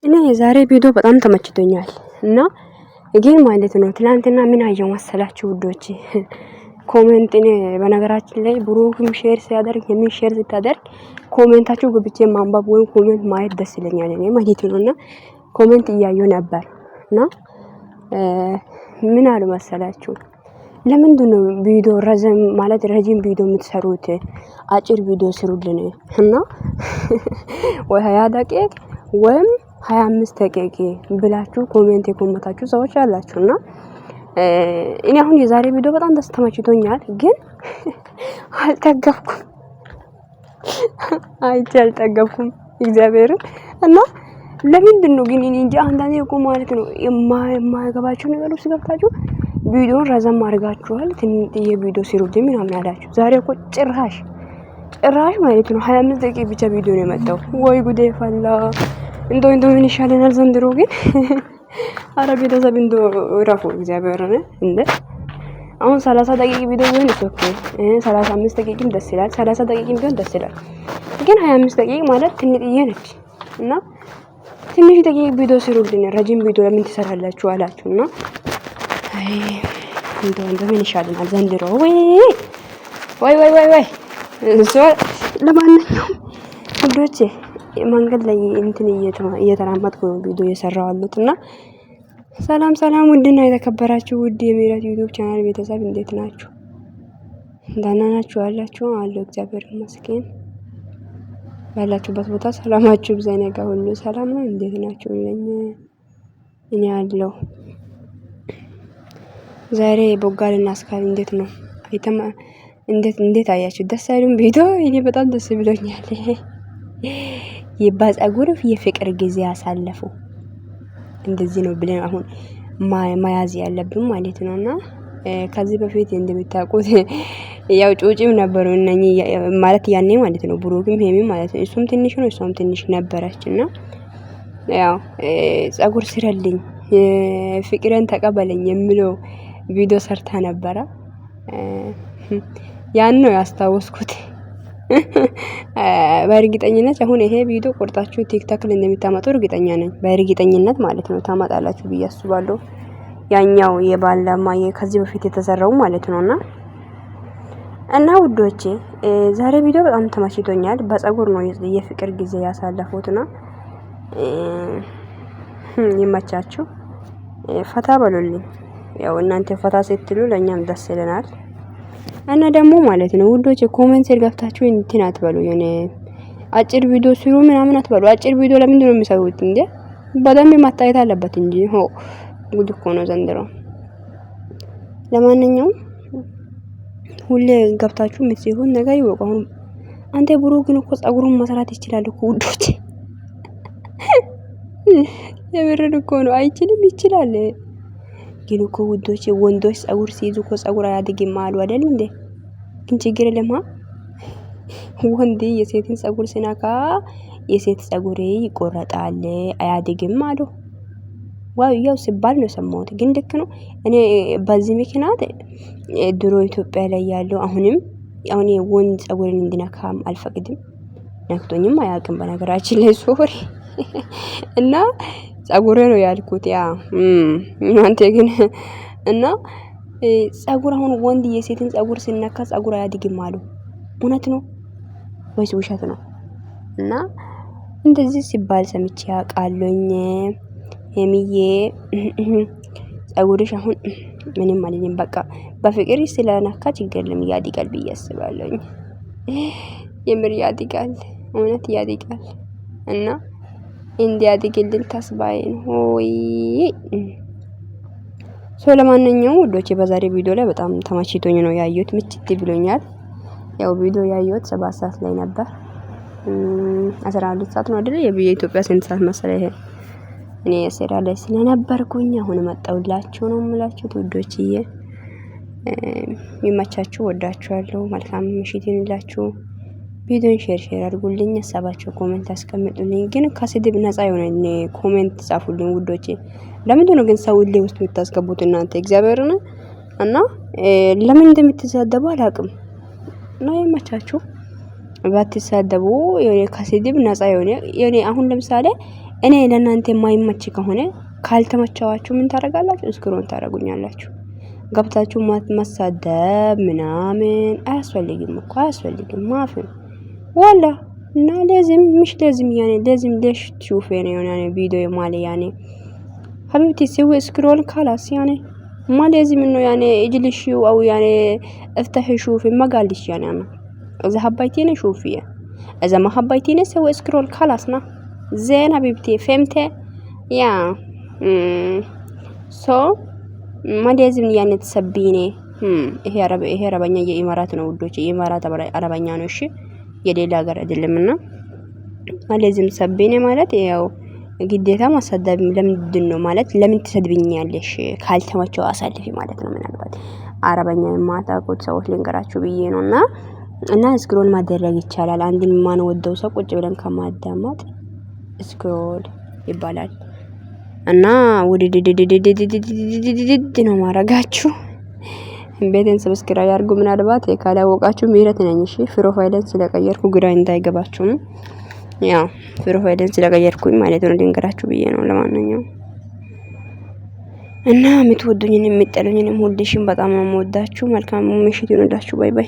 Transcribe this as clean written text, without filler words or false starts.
እኔ የዛሬ ቪዲዮ በጣም ተመችቶኛል እና ግን ማለት ነው ትላንትና ምን አየው መሰላችሁ ውዶቼ? ኮሜንት እኔ በነገራችን ላይ ብሩክም ሼር ሲያደርግ የምን ሼር ስታደርግ ኮሜንታችሁ ግብቼ ማንበብ ወይ ኮሜንት ማየት ደስ ይለኛል እኔ ማለት ነውና ኮሜንት እያየሁ ነበር እና ምን አሉ መሰላችሁ? ለምንድነው ቪዲዮ ረዘም ማለት ረጅም ቪዲዮ የምትሰሩት? አጭር ቪዲዮ ስሩልን እና ወይ 20 ደቂቃ ወይም 25 ደቂቃ ብላችሁ ኮሜንት የኮመታችሁ ሰዎች አላችሁና እኔ አሁን የዛሬ ቪዲዮ በጣም ደስ ተመችቶኛል ግን አልጠገብኩም አልጠገብኩም እግዚአብሔርን እና ለምንድነው ግን እኔ እንጂ አንዳንዴ እኮ ማለት ነው የማይገባችሁ ነገር ውስጥ ገብታችሁ ቪዲዮን ረዘም አድርጋችኋል ትንሽ ቪዲዮ ሲሩልኝ ምናምን አላችሁ። ዛሬ እኮ ጭራሽ ማለት ነው 25 ደቂቃ ብቻ ቪዲዮ ነው የመጣው። ወይ ጉዴ ፈላ እንዶ ምን ይሻለናል ዘንድሮ ግን አረ ቤተሰብ እንዶ ረፉ እግዚአብሔርን እንደ አሁን 30 ደቂቃ ቪዲዮ ቢሆን ኦኬ 35 ደቂቃም ደስ ይላል 30 ደቂቃም ቢሆን ደስ ይላል ግን 25 ደቂቃ ማለት ትንሽዬ ነች እና ትንሽ ደቂቃ ቪዲዮ ሲሩልኝ ረጅም ቪዲዮ ለምን ትሰራላችሁ አላችሁና አይ እንዶ ምን ይሻለናል ዘንድሮ ወይ ለማንኛውም ውዶቼ መንገድ ላይ እንትን እየተራመድኩ ነው ቪዲዮ እየሰራሁ አሉትና ሰላም ውድና የተከበራችሁ ውድ የሜራት ዩቲዩብ ቻናል ቤተሰብ እንዴት ናችሁ? ደህና ናችሁ አላችሁ? አለሁ እግዚአብሔር ይመስገን። ባላችሁበት ቦታ ሰላማችሁ ይብዛ። እኔ ጋር ሁሉ ሰላም ነው። እንዴት ናችሁ? እኔ አለሁ። ዛሬ ቦጋልና አስካል እንዴት ነው? እንዴት አያችሁ? ደስ አይሉም ቪዲዮ? እኔ በጣም ደስ ብሎኛል። የባጸጉር የፍቅር ጊዜ ያሳለፉ እንደዚህ ነው ብለን አሁን ማያዝ ያለብን ማለት ነውና ከዚህ በፊት እንደምታውቁት ያው ጩጪም ነበሩ እነኚህ ማለት ያኔ ማለት ነው ብሩክም ሄሚም ማለት ነው እሱም ትንሽ ነው እሷም ትንሽ ነበረችና ያው ጸጉር ስረልኝ ፍቅርን ተቀበለኝ የሚለው ቪዲዮ ሰርታ ነበረ ያን ነው ያስታወስኩት በእርግጠኝነት አሁን ይሄ ቪዲዮ ቆርጣችሁ ቲክቶክ ላይ እንደምታመጡ እርግጠኛ ነኝ በእርግጠኝነት ማለት ነው ታመጣላችሁ ብዬ አስባለሁ ያኛው የባለማ ከዚህ በፊት የተሰራው ማለት ነውና እና ውዶቼ ዛሬ ቪዲዮ በጣም ተመችቶኛል በጸጉር ነው የፍቅር ጊዜ ያሳለፉትና ይመቻችሁ ፈታ በሉልኝ ያው እናንተ ፈታ ስትሉ ለኛም ደስ ይለናል እና ደግሞ ማለት ነው ውዶቼ ኮሜንት ላይ ገብታችሁ እንትን አትበሉ የኔ አጭር ቪዲዮ ሲሩ ምናምን አትበሉ አጭር ቪዲዮ ለምንድን ነው የሚሰሩት እንዴ በደንብ ማታየት አለበት እንጂ ጉድ እኮ ነው ዘንድሮ ለማንኛውም ሁሌ ገብታችሁ የምትሲሆን ነገር ይወቁ አንተ ብሩክ ግን እኮ ጸጉሩን መስራት ይችላል እኮ ውዶቼ የምርን እኮ ነው አይችልም ይችላል ግን እኮ ውዶቼ ወንዶች ጸጉር ሲይዙ እኮ ጸጉር አያድግም አሉ አይደል እንዴ ግን ችግር የለም ወንድ የሴትን ጸጉር ሲነካ የሴት ጸጉር ይቆረጣል አያድግም አሉ ዋው ያው ሲባል ነው ሰማሁት ግን ልክ ነው እኔ በዚህ ምክንያት ድሮ ኢትዮጵያ ላይ ያለው አሁንም ወንድ ጸጉርን እንዲነካም አልፈቅድም ነክቶኝም አያውቅም በነገራችን ላይ ሶሪ እና ጸጉሬ ነው ያልኩት ያ እናንተ ግን እና ጸጉር አሁን ወንድ የሴትን ጸጉር ሲነካ ጸጉር አያድግም አሉ እውነት ነው ወይስ ውሸት ነው እና እንደዚህ ሲባል ሰምቼ ያውቃለኝ የሚዬ ጸጉርሽ አሁን ምንም አይደለም በቃ በፍቅር ስለነካ ችግር የለም ያድጋል ብዬ አስባለሁኝ የምር ያድጋል እውነት ያድጋል እና እንዲያድግልን ተስባዬ ነው ሆይ ለማንኛውም ውዶቼ በዛሬ ቪዲዮ ላይ በጣም ተመችቶኝ ነው ያየሁት ምችት ብሎኛል ያው ቪዲዮ ያየሁት 7 ሰዓት ላይ ነበር 12 ሰዓት ነው አይደል የኢትዮጵያ ስንት ሰዓት መሰለኝ ይሄ እኔ ስራ ላይ ስለነበርኩኝ አሁን መጣውላችሁ ነው የምላችሁ ውዶችዬ የሚመቻችሁ ወዳችኋለሁ መልካም ምሽት ይሁንላችሁ ቪዲዮን ሼር አድርጉልኝ ሐሳባችሁ ኮሜንት አስቀምጡልኝ ግን ከስድብ ነፃ የሆነ ኮሜንት ጻፉልኝ ውዶቼ ለምንድን ነው ግን ሰው ሁሌ ውስጥ የምታስገቡት እናንተ እግዚአብሔርን እና ለምን እንደምትሳደቡ አላውቅም ነው የማቻችሁ ባትሳደቡ የኔ ከስድብ ነፃ የሆነ የኔ አሁን ለምሳሌ እኔ ለእናንተ የማይመች ከሆነ ካልተመቻችሁ ምን ታረጋላችሁ? ስክሮል ታረጉኛላችሁ። ገብታችሁ መሳደብ ምናምን አያስፈልግም እኮ አያስፈልግም። ማፍ ወላ እና ለዚህም مش لازم يعني لازم ليش تشوفين يعني فيديو مالي يعني حبيبتي سوي سكرول خلاص يعني ما لازم انه يعني اجلسي او يعني افتحي شوفي ما قالش يعني انا اذا حبيتيني شوفيه اذا ما حبيتيني سوي سكرول خلاص نا زين حبيبتي فهمتي يا سو ما لازم يعني تسبيني ይሄ አረበኛ የኢማራት ነው ውዶች የኢማራት አረበኛ ነው እሺ የሌላ ሀገር አይደለምና ማለዚህም ሰብኔ ማለት ያው ግዴታ ማሰደብ ለምንድን ነው ማለት ለምን ትሰድብኛለሽ ካልተመቸው አሳልፊ ማለት ነው ምናልባት አረበኛ የማታውቁት ሰዎች ልንገራችሁ ብዬ ነውና እና ስክሮል ማድረግ ይቻላል አንድን ማን ወደው ሰው ቁጭ ብለን ከማዳማጥ ስክሮል ይባላል እና ወዲዲዲዲዲዲዲዲዲ ነው ማረጋችሁ ቤቴን ሰብስክራይብ አድርጉ ምናልባት ካላወቃችሁ ምህረት ነኝ እሺ ፕሮፋይልን ስለቀየርኩ ግራ እንዳይገባችሁ ያው ፕሮፋይልን ስለቀየርኩኝ ማለት ነው ልንገራችሁ ብዬ ነው ለማንኛውም እና የምትወዱኝን የምትጠሉኝንም ሁልሽም በጣም ነው የምወዳችሁ መልካም ምሽት ይሁንላችሁ ባይ ባይ